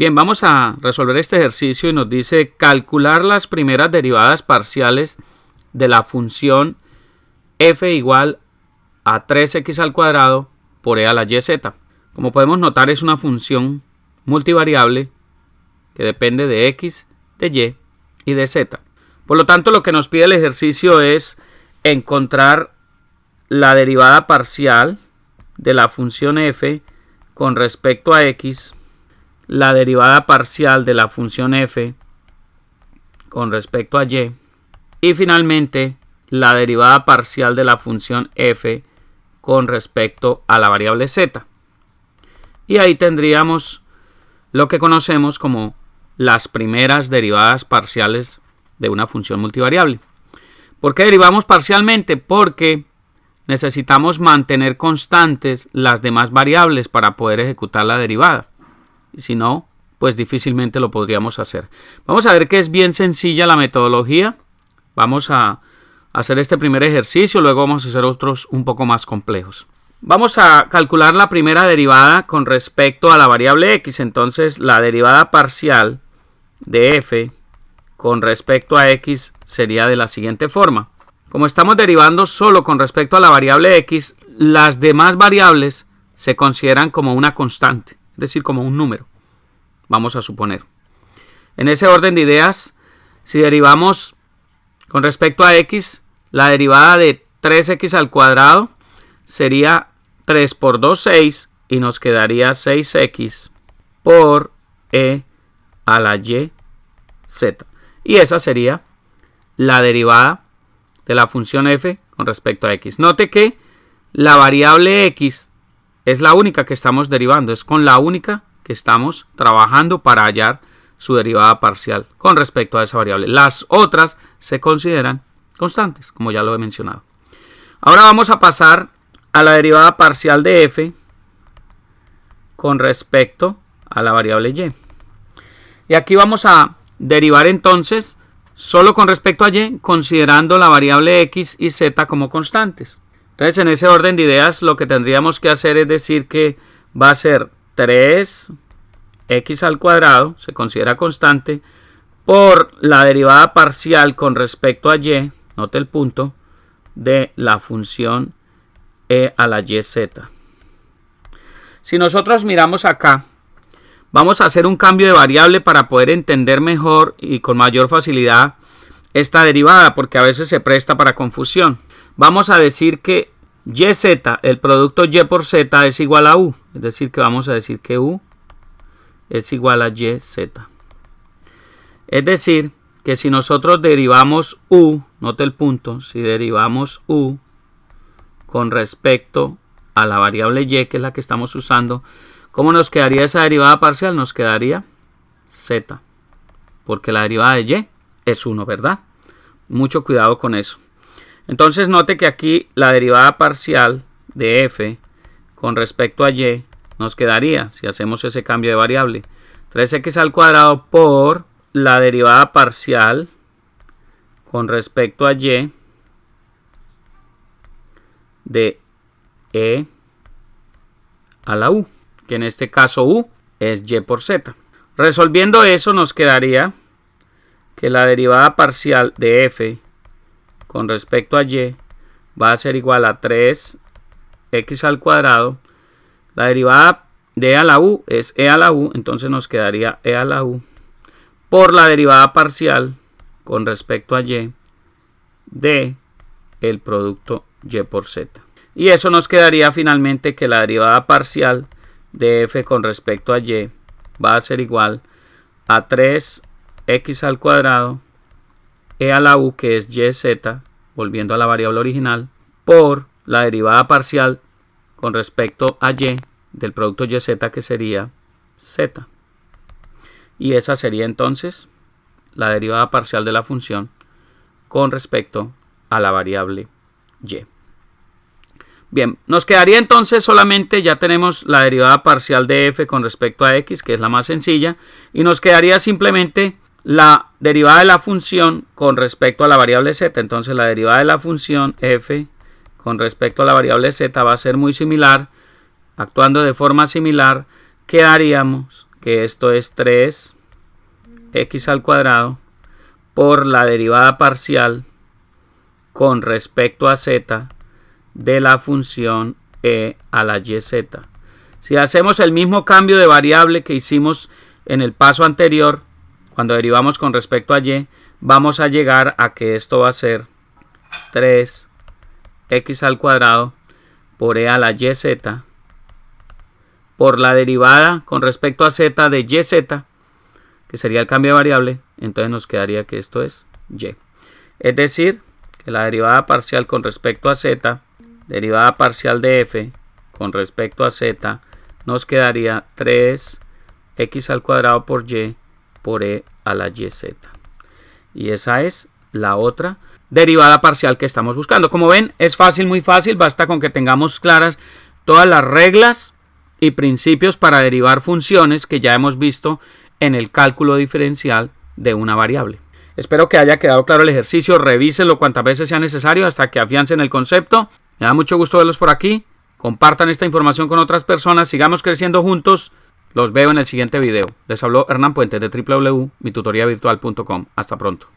Bien, vamos a resolver este ejercicio y nos dice calcular las primeras derivadas parciales de la función f igual a 3x al cuadrado por e a la y z. Como podemos notar, es una función multivariable que depende de x, de y y de z. Por lo tanto, lo que nos pide el ejercicio es encontrar la derivada parcial de la función f con respecto a x, la derivada parcial de la función f con respecto a y finalmente la derivada parcial de la función f con respecto a la variable z. Y ahí tendríamos lo que conocemos como las primeras derivadas parciales de una función multivariable. ¿Por qué derivamos parcialmente? Porque necesitamos mantener constantes las demás variables para poder ejecutar la derivada. Si no, pues difícilmente lo podríamos hacer. Vamos a ver que es bien sencilla la metodología. Vamos a hacer este primer ejercicio, luego vamos a hacer otros un poco más complejos. Vamos a calcular la primera derivada con respecto a la variable x. Entonces, la derivada parcial de f con respecto a x sería de la siguiente forma. Como estamos derivando solo con respecto a la variable x, las demás variables se consideran como una constante, es decir, como un número, vamos a suponer. En ese orden de ideas, si derivamos con respecto a x, la derivada de 3x al cuadrado sería 3 por 2, 6, y nos quedaría 6x por e a la y z. Y esa sería la derivada de la función f con respecto a x. Note que la variable x es la única que estamos derivando, es con la única que estamos trabajando para hallar su derivada parcial con respecto a esa variable. Las otras se consideran constantes, como ya lo he mencionado. Ahora vamos a pasar a la derivada parcial de f con respecto a la variable y. Y aquí vamos a derivar entonces solo con respecto a y, considerando la variable x y z como constantes. Entonces, en ese orden de ideas, lo que tendríamos que hacer es decir que va a ser 3x al cuadrado, se considera constante, por la derivada parcial con respecto a y, note el punto, de la función e a la y z. Si nosotros miramos acá, vamos a hacer un cambio de variable para poder entender mejor y con mayor facilidad esta derivada, porque a veces se presta para confusión. Vamos a decir que yz, el producto y por z es igual a u, es decir que vamos a decir que u es igual a yz. Es decir que si nosotros derivamos u, note el punto, si derivamos u con respecto a la variable y, que es la que estamos usando, ¿cómo nos quedaría esa derivada parcial? Nos quedaría z, porque la derivada de y es 1, ¿verdad? Mucho cuidado con eso. Entonces note que aquí la derivada parcial de f con respecto a y nos quedaría, si hacemos ese cambio de variable, 3x al cuadrado por la derivada parcial con respecto a y de e a la u, que en este caso u es y por z. Resolviendo eso nos quedaría que la derivada parcial de f con respecto a y va a ser igual a 3x al cuadrado. La derivada de e a la u es e a la u, entonces nos quedaría e a la u por la derivada parcial con respecto a y de el producto y por z. Y eso nos quedaría finalmente que la derivada parcial de f con respecto a y va a ser igual a 3x al cuadrado e a la u, que es yz, volviendo a la variable original, por la derivada parcial con respecto a y del producto yz, que sería z. Y esa sería entonces la derivada parcial de la función con respecto a la variable y. Bien, nos quedaría entonces solamente, ya tenemos la derivada parcial de f con respecto a x, que es la más sencilla, y nos quedaría simplemente la derivada de la función con respecto a la variable z. Entonces la derivada de la función f con respecto a la variable z va a ser muy similar, actuando de forma similar, quedaría que esto es 3x al cuadrado por la derivada parcial con respecto a z de la función e a la yz. Si hacemos el mismo cambio de variable que hicimos en el paso anterior, cuando derivamos con respecto a y, vamos a llegar a que esto va a ser 3x al cuadrado por e a la yz por la derivada con respecto a z de yz, que sería el cambio de variable. Entonces nos quedaría que esto es y. Es decir, que la derivada parcial con respecto a z, derivada parcial de f con respecto a z, nos quedaría 3x al cuadrado por y por e a la yz. Y esa es la otra derivada parcial que estamos buscando. Como ven, es fácil, muy fácil. Basta con que tengamos claras todas las reglas y principios para derivar funciones que ya hemos visto en el cálculo diferencial de una variable. Espero que haya quedado claro el ejercicio. Revísenlo cuantas veces sea necesario hasta que afiancen el concepto. Me da mucho gusto verlos por aquí. Compartan esta información con otras personas. Sigamos creciendo juntos. Los veo en el siguiente video. Les habló Hernán Puentes de www.mitutoriavirtual.com. Hasta pronto.